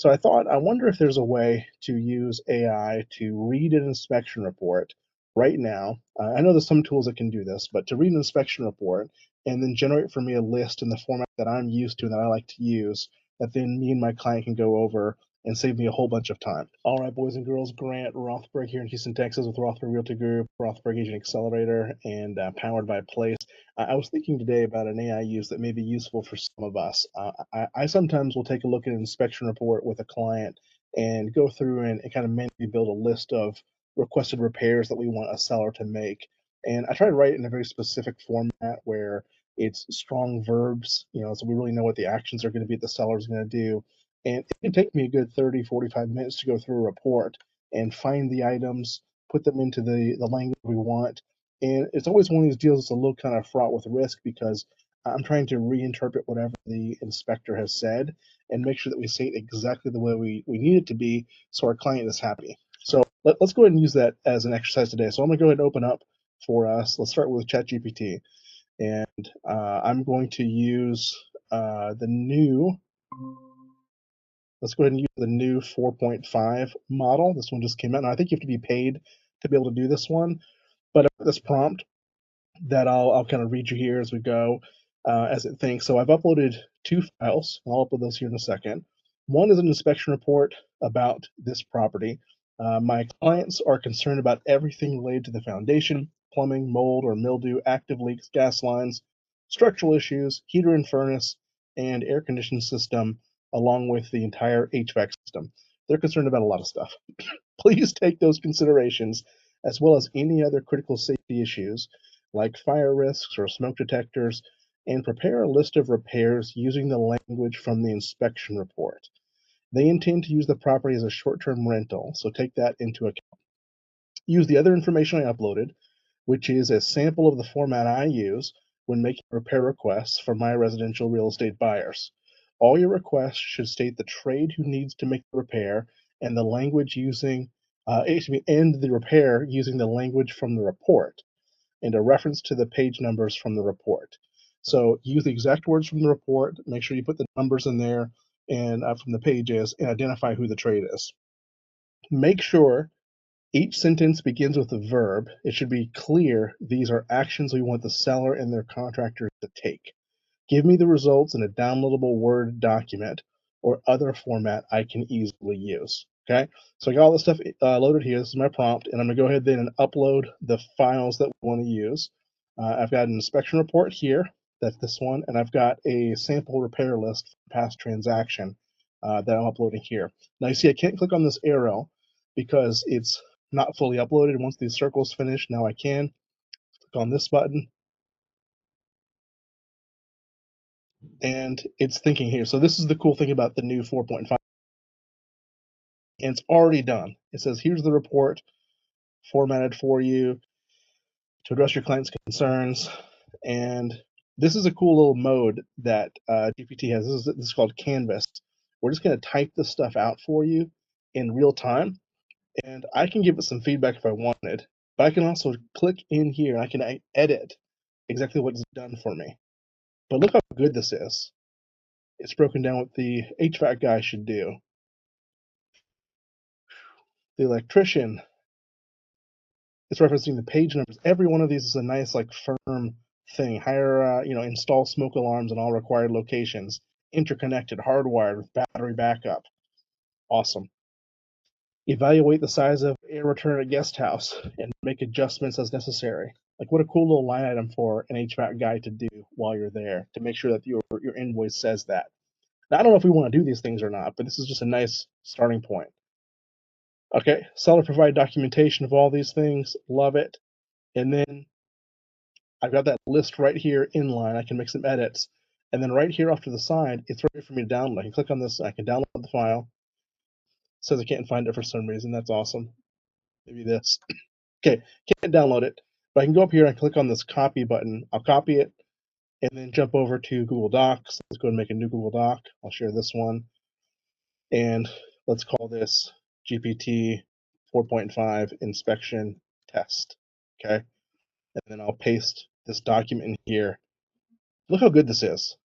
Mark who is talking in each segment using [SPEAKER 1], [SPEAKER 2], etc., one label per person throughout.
[SPEAKER 1] So I thought, I wonder if there's a way to use AI to read an inspection report right now. I know there's some tools that can do this, but to read an inspection report and then generate for me a list in the format that I'm used to and that I like to use, that then me and my client can go over and save me a whole bunch of time. All right, boys and girls, Grant Rothberg here in Houston, Texas with Rothberg Realty Group, Rothberg Agent Accelerator, and powered by Place. I was thinking today about an AI use that may be useful for some of us. I sometimes will take a look at an inspection report with a client and go through and kind of manually build a list of requested repairs that we want a seller to make. And I try to write it in a very specific format where it's strong verbs, so we really know what the actions are going to be that the seller's going to do. And it can take me a good 30, 45 minutes to go through a report and find the items, put them into the language we want. And it's always one of these deals that's a little kind of fraught with risk because I'm trying to reinterpret whatever the inspector has said and make sure that we say it exactly the way we need it to be so our client is happy. So let's go ahead and use that as an exercise today. So I'm going to go ahead and open up for us. Let's start with ChatGPT. And I'm going to use the new, let's go ahead and use the new 4.5 model. This one just came out. Now, I think you have to be paid to be able to do this one. But this prompt that I'll kind of read you here as we go, as it thinks. So I've uploaded two files, and I'll upload those here in a second. One is an inspection report about this property. My clients are concerned about everything related to the foundation, plumbing, mold or mildew, active leaks, gas lines, structural issues, heater and furnace, and air conditioning system, along with the entire HVAC system. They're concerned about a lot of stuff. Please take those considerations as well as any other critical safety issues like fire risks or smoke detectors, and prepare a list of repairs using the language from the inspection report. They intend to use the property as a short-term rental, so take that into account. Use the other information I uploaded, which is a sample of the format I use when making repair requests for my residential real estate buyers. All your requests should state the trade who needs to make the repair and the language using, and the repair using the language from the report and a reference to the page numbers from the report. So use the exact words from the report, make sure you put the numbers in there and from the pages and identify who the trade is. Make sure each sentence begins with a verb. It should be clear these are actions we want the seller and their contractor to take. Give me the results in a downloadable Word document or other format I can easily use. Okay, so I got all this stuff loaded here. This is my prompt, and I'm going to go ahead then and upload the files that we want to use. I've got an inspection report here. That's this one, and I've got a sample repair list for past transaction that I'm uploading here. Now you see I can't click on this arrow because it's not fully uploaded. Once the circle's finished, now I can click on this button and it's thinking here. So this is the cool thing about the new 4.5, and it's already done. It says, here's the report formatted for you to address your client's concerns. And this is a cool little mode that GPT has. This is called Canvas. We're just going to type this stuff out for you in real time. And I can give it some feedback if I wanted, but I can also click in here and I can edit exactly what it's done for me. But look how good this is. It's broken down what the HVAC guy should do. The electrician is referencing the page numbers. Every one of these is a nice, like, firm thing. Hire, install smoke alarms in all required locations. Interconnected, hardwired with battery backup. Awesome. Evaluate the size of air return at guest house and make adjustments as necessary. Like, what a cool little line item for an HVAC guy to do while you're there to make sure that your invoice says that. Now, I don't know if we want to do these things or not, but this is just a nice starting point. Okay, seller provide documentation of all these things. Love it. And then I've got that list right here in line. I can make some edits. And then right here off to the side, it's ready for me to download. I can click on this. I can download the file. It says I can't find it for some reason. That's awesome. Maybe this. Okay, can't download it. But I can go up here and click on this copy button. I'll copy it and then jump over to Google Docs. Let's go and make a new Google Doc. I'll share this one. And let's call this GPT 4.5 inspection test. Okay. And then I'll paste this document in here. Look how good this is.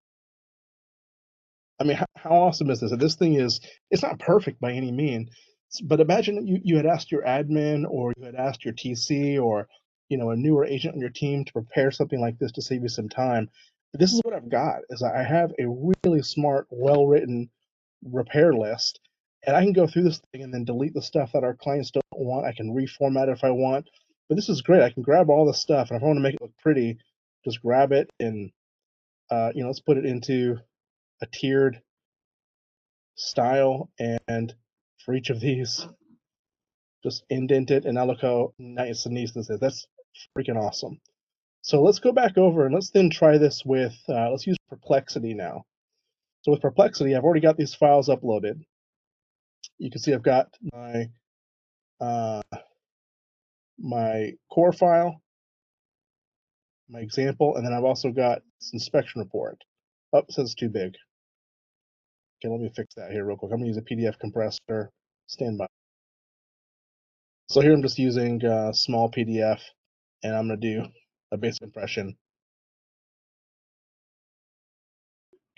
[SPEAKER 1] I mean, how awesome is this? And this thing is, it's not perfect by any means, but imagine you had asked your admin or you had asked your TC or, a newer agent on your team to prepare something like this to save you some time. This is what I've got is I have a really smart, well-written repair list, and I can go through this thing and then delete the stuff that our clients don't want. I can reformat it if I want, but this is great. I can grab all the stuff, and if I want to make it look pretty, just grab it and, let's put it into a tiered style, and for each of these, just indent it, and now look how nice and neat this is. That's freaking awesome. So let's go back over and let's then try this with, let's use Perplexity now. So with Perplexity, I've already got these files uploaded. You can see I've got uh, my core file, my example, and then I've also got this inspection report. Oh, it says too big. Okay, let me fix that here real quick. I'm gonna use a PDF compressor. Stand by. So here I'm just using small PDF, and I'm gonna do a basic impression.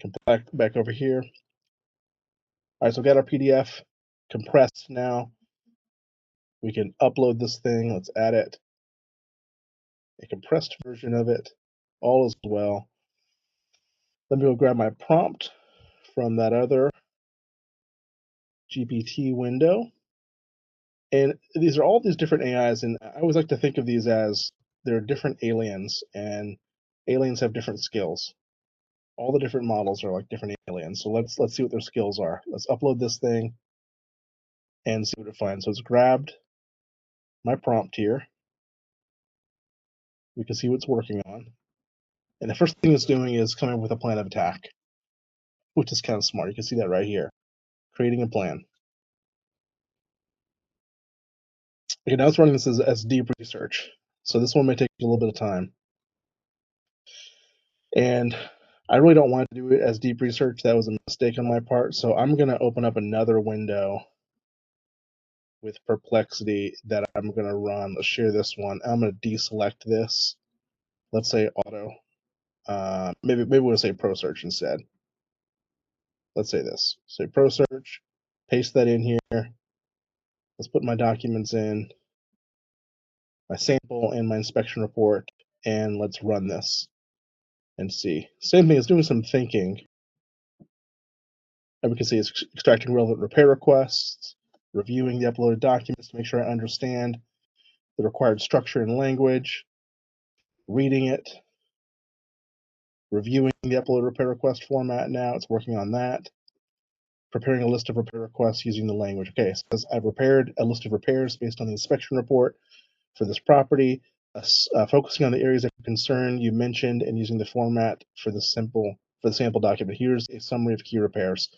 [SPEAKER 1] Come back over here. All right, so we got our PDF compressed now. We can upload this thing. Let's add it. A compressed version of it. All is well. Let me go grab my prompt from that other GPT window. And these are all these different AIs, and I always like to think of these as they're different aliens, and aliens have different skills. All the different models are like different aliens. So let's see what their skills are. Let's upload this thing and see what it finds. So it's grabbed my prompt here. We can see what it's working on. And the first thing it's doing is coming up with a plan of attack, which is kind of smart. You can see that right here. Creating a plan. Okay, now it's running this as deep research. So this one may take a little bit of time. And I really don't want to do it as deep research. That was a mistake on my part. So I'm going to open up another window with Perplexity that I'm going to run. Let's share this one. I'm going to deselect this. Let's say auto. Maybe we'll say pro search instead. Let's say this. Say pro search. Paste that in here. Let's put my documents in, my sample and my inspection report, and let's run this and see. Same thing, it's doing some thinking. And we can see it's extracting relevant repair requests, reviewing the uploaded documents to make sure I understand the required structure and language, reading it, reviewing the uploaded repair request format now. It's working on that. Preparing a list of repair requests using the language. Okay, so I've prepared a list of repairs based on the inspection report for this property, focusing on the areas of concern you mentioned and using the format for the sample document. Here's a summary of key repairs.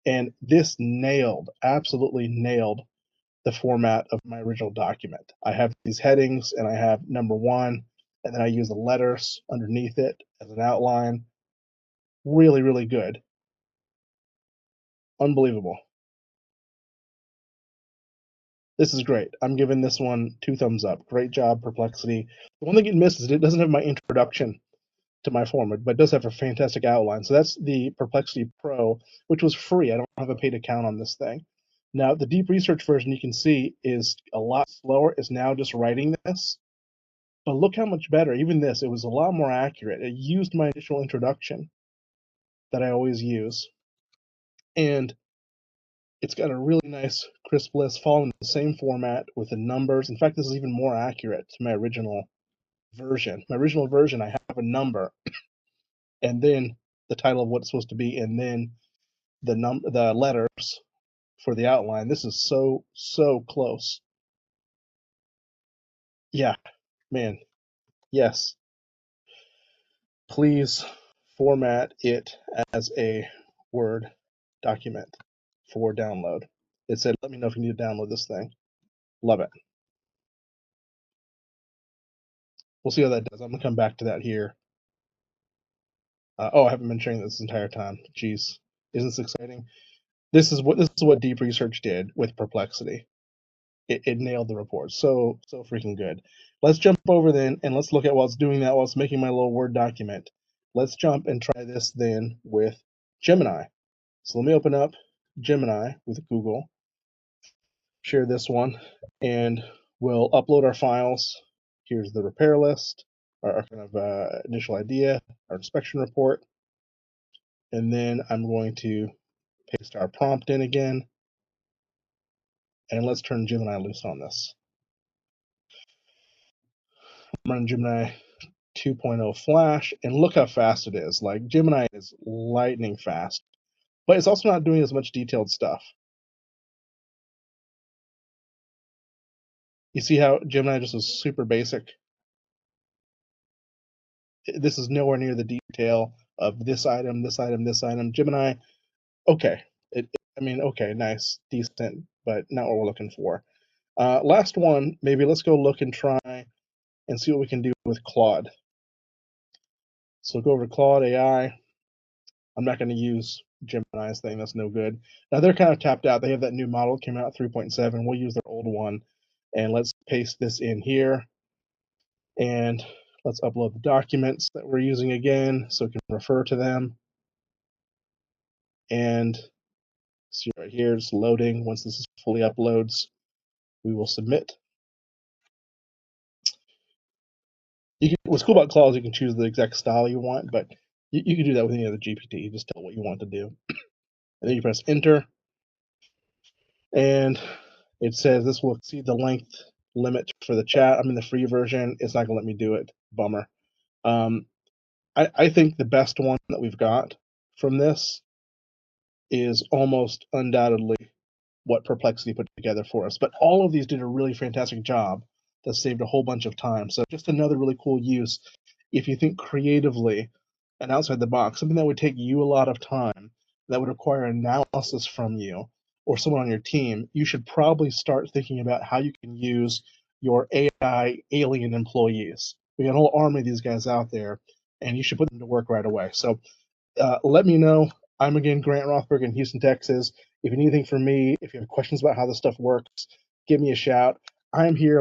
[SPEAKER 1] And this absolutely nailed the format of my original document. I have these headings and I have number one, and then I use the letters underneath it as an outline. Really, really good. Unbelievable. This is great. I'm giving this one 2 thumbs up. Great job, Perplexity. The one thing it misses is it doesn't have my introduction to my format, but it does have a fantastic outline. So that's the Perplexity Pro, which was free. I don't have a paid account on this thing. Now, the deep research version you can see is a lot slower. It's now just writing this. But look how much better. Even this, it was a lot more accurate. It used my initial introduction that I always use. And it's got a really nice crisp list following the same format with the numbers. In fact, this is even more accurate to my original version. My original version, I have a number and then the title of what it's supposed to be, and then the letters for the outline. This is so close. Yeah, man. Yes. Please format it as a Word document for download. It said, let me know if you need to download this thing. Love it. We'll see how that does. I'm gonna come back to that here. I haven't been sharing this entire time. Jeez, isn't this exciting? This is what deep research did with Perplexity. It nailed the report. So freaking good. Let's jump over then and let's look at while it's doing that, while it's making my little Word document. Let's jump and try this then with Gemini. So let me open up Gemini with Google, share this one, and we'll upload our files. Here's the repair list, our kind of initial idea, our inspection report, and then I'm going to paste our prompt in again, and let's turn Gemini loose on this. I'm running Gemini 2.0 Flash, and look how fast it is. Like, Gemini is lightning fast, but it's also not doing as much detailed stuff. You see how Gemini just is super basic? This is nowhere near the detail of this item, this item, this item. Gemini, okay. I mean, okay, nice, decent, but not what we're looking for. Last one, maybe let's go look and try and see what we can do with Claude. So go over to Claude AI. I'm not going to use Gemini's thing. That's no good. Now they're kind of tapped out. They have that new model came out 3.7. We'll use their old one, and let's paste this in here, and let's upload the documents that we're using again so we can refer to them. And see right here, it's loading. Once this is fully uploads, we will submit. What's cool about Claude is you can choose the exact style you want, but you can do that with any other GPT. You just tell what you want to do. And then you press enter, and it says this will exceed the length limit for the chat. I'm in the free version. It's not going to let me do it. Bummer. I think the best one that we've got from this is almost undoubtedly what Perplexity put together for us. But all of these did a really fantastic job that saved a whole bunch of time. So just another really cool use if you think creatively and outside the box, something that would take you a lot of time, that would require analysis from you or someone on your team, you should probably start thinking about how you can use your AI alien employees. We got a whole army of these guys out there, and you should put them to work right away. So let me know. I'm again Grant Rothberg in Houston, Texas. If you need anything from me, if you have questions about how this stuff works, give me a shout. I'm here